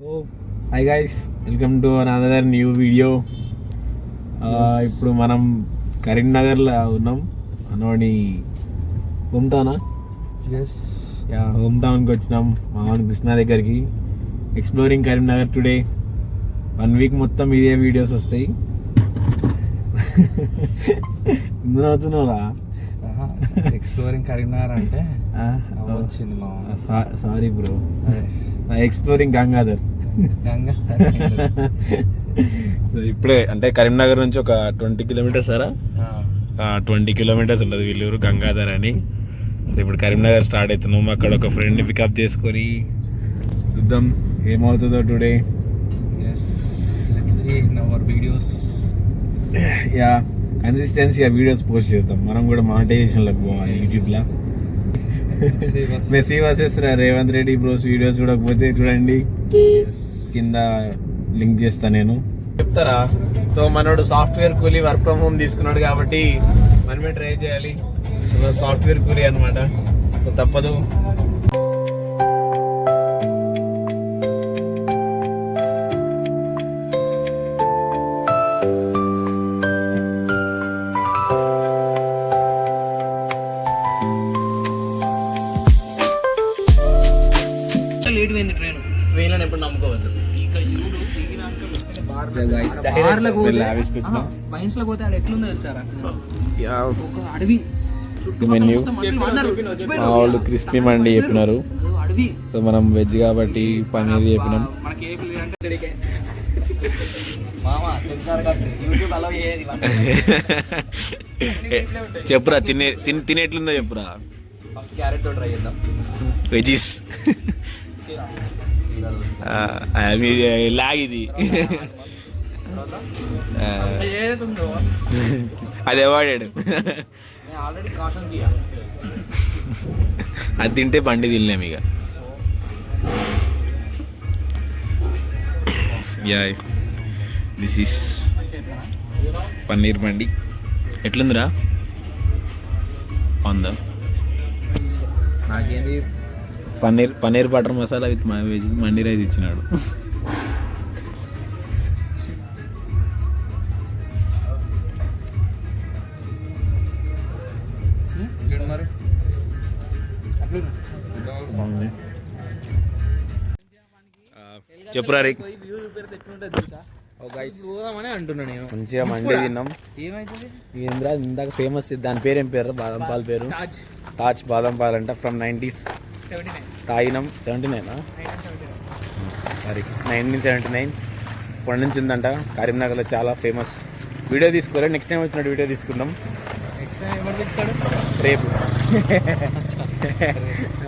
Hi guys, welcome to another new video. ఇప్పుడు మనం కరీంనగర్లో ఉన్నాం. మనోడి హోమ్ టౌనా? హోమ్ టౌన్కి వచ్చినాం. మామూలు కృష్ణా దగ్గరికి. Exploring Karimnagar today. 1 వీక్ మొత్తం ఇదే వీడియోస్ వస్తాయి. ఎందుకు అవుతున్నావురా? ఎక్స్ప్లోరింగ్ కరీంనగర్ అంటే వచ్చింది మా సారీ బ్రో, ఎక్స్ప్లోరింగ్ గంగాధర్. ఇప్పుడే అంటే కరీంనగర్ నుంచి ఒక 20 కిలోమీటర్స్ సారా 20 కిలోమీటర్స్ ఉంటుంది వీళ్ళూరు గంగాధర్ అని. సో ఇప్పుడు కరీంనగర్ స్టార్ట్ అవుతున్నాం. అక్కడ ఒక ఫ్రెండ్ని పికప్ చేసుకొని చూద్దాం ఏమవుతుందో టుడే. యా, కన్సిస్టెన్సీగా వీడియోస్ పోస్ట్ చేస్తాం. మనం కూడా మానిటైజేషన్లోకి పోవాలి యూట్యూబ్లో. Messi versus Revanth Reddy bros videos చూడకపోతే చూడండి, కింద లింక్ చేస్తా నేను. చెప్తారా? సో మనోడు సాఫ్ట్వేర్ కూలీ వర్క్ ఫ్రమ్ హోమ్ తీసుకున్నాడు కాబట్టి మనమే ట్రై చేయాలి. సాఫ్ట్వేర్ కూలీ అనమాట. సో తప్పదు. లేట్ పోయింది ట్రైన్. ట్రైన్ అని ఎప్పుడు నమ్ముకోవద్దు. వైన్స్ లో పోతే ఎట్లుందో తెలుసారా? ఒక అడవి మెన్యూ వాళ్ళు క్రిస్పీ మండి చెప్పినారు. సో మనం వెజ్ కాబట్టి పన్నీర్ చెప్పినాం. చెప్పురా, తినే ఎట్లుందో చెప్పురా. క్యారెట్ తో ట్రై చేద్దాం. వెజీస్ లాగిది అది అవార్డాడు. అది తింటే బండి తినలేము ఇక. Yeah, this is paneer mandi. ఎట్లుందిరా? ఉందా? నాకేంది paneer butter masala with veg mandi rice ఇచ్చినాడు. చెప్పురా రిక్. అంటున్నా నేను. మంచిగా మండి తిన్నాం. ఏంద్రా ఇందాక ఫేమస్, దాని పేరు ఏం పేరు? బాదం పాలు పేరు తాజ్ బాదం పాలు అంట. From 90s తాగినాం. 79 సారీ 1979 ఇప్పటి నుంచి ఉందంట. కరీంనగర్లో చాలా ఫేమస్. వీడియో తీసుకోలే, నెక్స్ట్ టైం వచ్చినట్టు వీడియో తీసుకుందాం. రేపు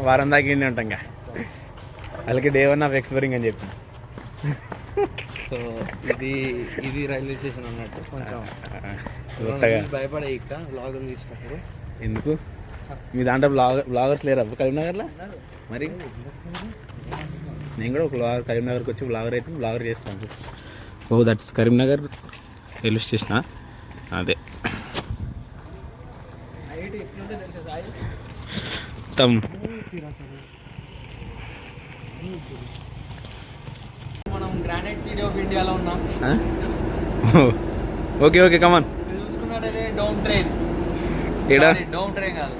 వారం దాకా ఇండి ఉంటాం. అలాగే డే 1 ఆఫ్ ఎక్స్ప్లోరింగ్ అని చెప్పి. సో ఇది రైల్వే స్టేషన్ అన్నట్టు. కొంచెం భయపడే ఇక్కడ బ్లాగులు తీసినప్పుడు. ఎందుకు మీ దాంట్లో బ్లాగర్స్ లేరా కరీంనగర్లో? మరి నేను కూడా ఒక కరీంనగర్కి వచ్చి బ్లాగర్ అయితే బ్లాగర్ చేస్తాను. ఓ దట్స్ కరీంనగర్ రైల్వే స్టేషనా? అదే మనం గ్రానైట్ సిటీ ఆఫ్ ఇండియాలో ఉన్నాం. Okay okay come on. చూసుకున్నట్టయితే డౌన్ ట్రైన్. డౌన్ ట్రైన్ కాదు,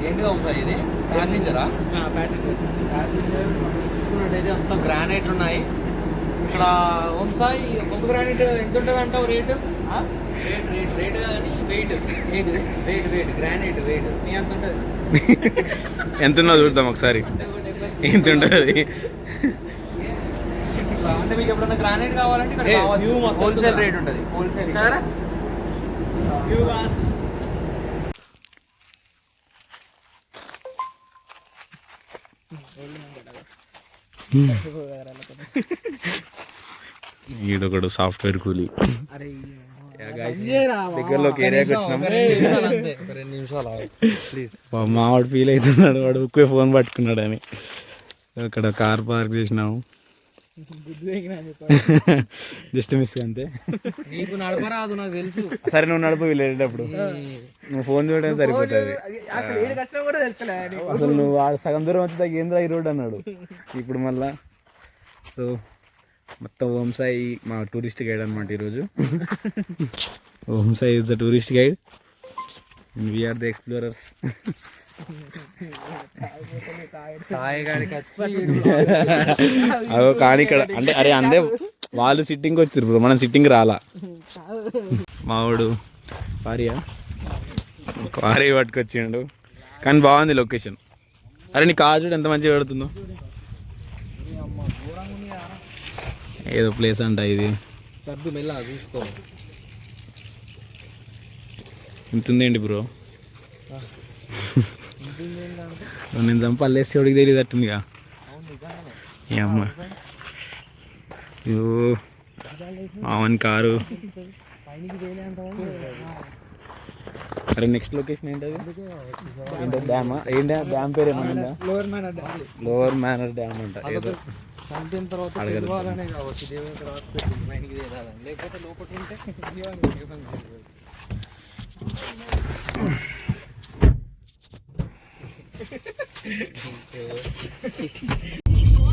ఏంటి హౌస్ ఇది? ప్యాసింజరా? ప్యాసింజర్ చూసుకున్నట్టయితే అంతా గ్రానైట్ ఉన్నాయి ఇక్కడ. హోమ్సాయి ఒక గ్రానైట్ ఎంత ఉంటుంది అంటావు రేటు? రేట్ కానీ వెయిట్ గ్రానైట్ వెయిట్ నీ ఎంత ఉంటుంది? ఎంత ఉన్నదో చూద్దాం ఒకసారి. ఎంత ఉంటుంది? అంటే మీకు ఎప్పుడన్నా గ్రానైట్ కావాలంటే హోల్సేల్ రేట్ ఉంటుంది. హోల్సేల్ కదా. ఈడొకడు సాఫ్ట్వేర్ కూలీ. దగ్గరలోకి ఏరియాకి వచ్చినాం. 2 నిమిషాలు ప్లీజ్. మావాడు ఫీల్ అవుతున్నాడు, వాడు ఒకే ఫోన్ పట్టుకున్నాడు అని. అక్కడ కార్ పార్క్ చేసినాము. జస్ట్ మిస్ అంతే. నీకు నడపరాదు నాకు తెలుసు. సరే నువ్వు నడుపు వెళ్ళేటప్పుడు. నువ్వు ఫోన్ చూడడం సరిపోతుంది. అసలు నువ్వు సగం దూరం వచ్చి ఏంద్రా ఈ రోడ్ అన్నాడు. ఇప్పుడు మళ్ళా సో మొత్తం ఓం సాయి మా టూరిస్ట్ గైడ్ అనమాట ఈరోజు. Om Sai is the tourist guide and we are the explorers. అదో కానీ ఇక్కడ అంటే అరే అందే వాళ్ళు సిట్టింగ్ వచ్చారు బ్రో, మనం సిట్టింగ్ రాలా. మావాడు క్వారీ పట్టుకొచ్చిండు కానీ బాగుంది లొకేషన్. అరే నీ కార్ చూడు ఎంత మంచిగా పెడుతుందో. ఏదో ప్లేస్ అంట ఇది. సర్దు మెల్ల చూసుకో. ఇంతుందేంటి బ్రో, నేను చంపల్లేస్తే ఎవడికి తెలియదు అట్టుందిగా. అమ్మ మామని కారు. అరే నెక్స్ట్ లొకేషన్ ఏంటది? ఏంటో డ్యామా? ఏంటి డ్యామ్ పేరు ఏమన్నా? లోవర్ మేనర్ డ్యామ్ అంట. ఏదో చంపిన తర్వాత కావచ్చు దేవుని తర్వాత మైండ్కి తేలాలని, లేకపోతే లోపల ఉంటే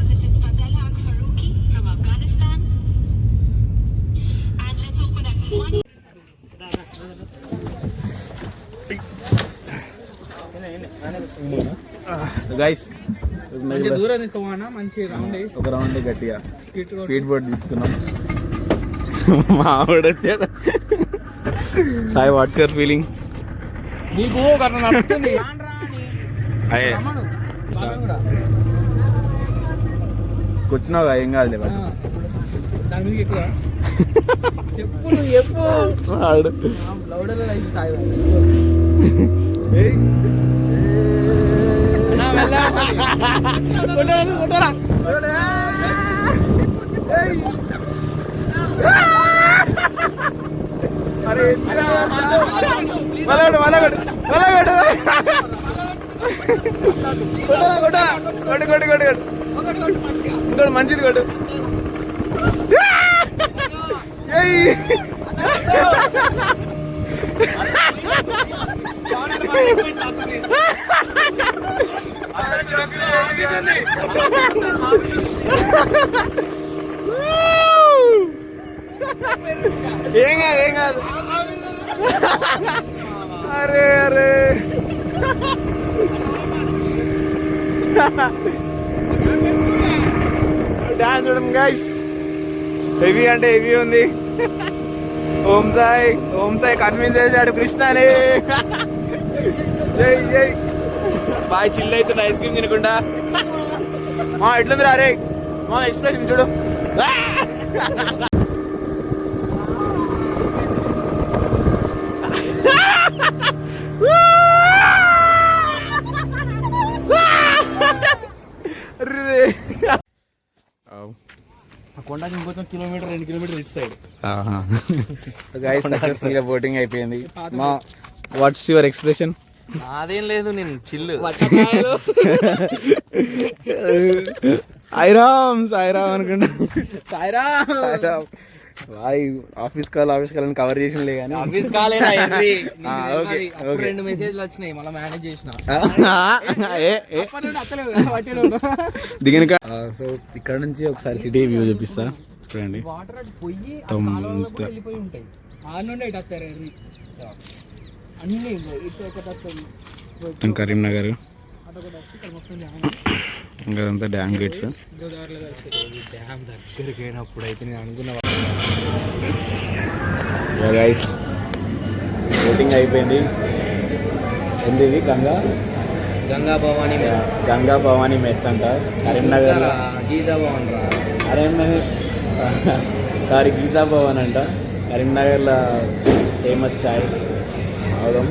This is Fazal Haq Faruqi from Afghanistan, and let's open at 1. Guys దూరం తీసుకోమన్నా మంచి రౌండ్ ఒక రౌండ్ గట్టిగా స్పీడ్ బోట్ తీసుకున్నాం. మా ఆవిడ వచ్చాడు. Sai what's your feeling? నీకు నడుస్తుంది అయ్యే కూర్చున్నావు ఏం కాదులే. దాని మీద ఎక్కువ చెప్పు, నువ్వు చెప్పు. లౌడర్లో అయితే సాయి ఇంకోటి మంచిది కొట్టు. ఏం కాదు ఏం కాదు. అరే అరే డాన్స్ చూడండి గైస్, హెవీ అంటే హెవీ ఉంది. ఓం సాయి కన్విన్స్ చేశాడు కృష్ణని. జై జై బాయ్. చిల్ అవుతున్నా ఐస్ క్రీమ్ తినకుండా. మా ఎట్లుంది రే మా ఎక్స్ప్రెషన్ చూడు. కొండకి ఇంకొంచెం కిలోమీటర్ 2 కిలోమీటర్ ఇటు సైడ్. గైస్ సక్సెస్ఫుల్ గా బోటింగ్ అయిపోయింది. మా వాట్స్ యువర్ ఎక్స్ప్రెషన్? అదేం లేదు, నేను చిల్లు. సాయిరామ్ అనుకుంటా. సాయిరామ్ ఆఫీస్ కాల్ అని కవర్ చేసినలే కానీ ఆఫీస్ కాలేనా 2 మెసేజ్లు వచ్చినాయి, మళ్ళీ మేనేజ్ చేసిన. దిగిన సో ఇక్కడ నుంచి ఒకసారి సిటీ వ్యూ చూపిస్తా చూడండి. వాటర్ పోయి వెళ్ళిపోయి ఉంటాయి. ఆ నుండి ఇటు వస్తారు అన్ని ఇటు ఒకటి వస్తుంది. కరీంనగర్ ఇంకా అంతా డ్యామ్ గేట్స్. డ్యామ్ దగ్గరికి అయినప్పుడు అయితే నేను అనుకున్న గైస్ బోటింగ్ అయిపోయింది. ఏంది ఇది? గంగా భవానీ మెస్ అంట కరీంనగర్. గీతా భవన్ రా. సారీ గీతా భవన్ అంట కరీంనగర్లో ఫేమస్ చాయ్ అవుదాం.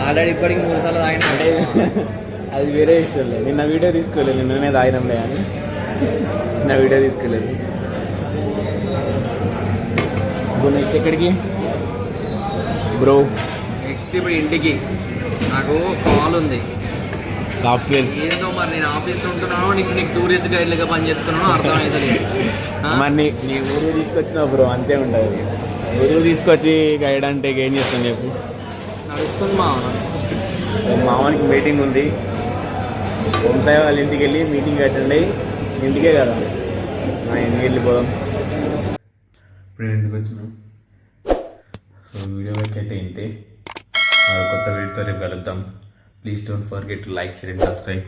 ఆల్రెడీ ఇప్పటికి 3 సార్లు తాగిన. అంటే అది వేరే విషయంలో నిన్న వీడియో తీసుకోలేదు, నిన్ననే తాగినంలే అని నిన్న వీడియో తీసుకోలేదు. ఇప్పుడు నెక్స్ట్ ఎక్కడికి బ్రో? నెక్స్ట్ ఇప్పుడు ఇంటికి. నాకు కాల్ ఉంది సాఫ్ట్వేర్. ఏందో మరి నేను ఆఫీస్లో ఉంటున్నాను, నీకు టూరిస్ట్ గైడ్లుగా పని చేస్తున్నాను అర్థమవుతుంది. మరి నీ ఊరు తీసుకొచ్చినావు బ్రో, అంతే ఉండదు. ఊరు తీసుకొచ్చి గైడ్ అంటే ఏం చేస్తాను చెప్పు. నడుస్తుంది మామానికి మీటింగ్ ఉంది, ఓం సాయి వాళ్ళ ఇంటికి వెళ్ళి మీటింగ్ అటెండ్ అయ్యి ఇంటికే కదా మా ఇంటికి వెళ్ళిపోదాం. ఇప్పుడు ఇంటికి వచ్చినాం. సో వీడియో వరకు అయితే ఇంతే. కొత్త వీడియోతో రేపు కలుద్దాం. Please don't forget to like, share and subscribe.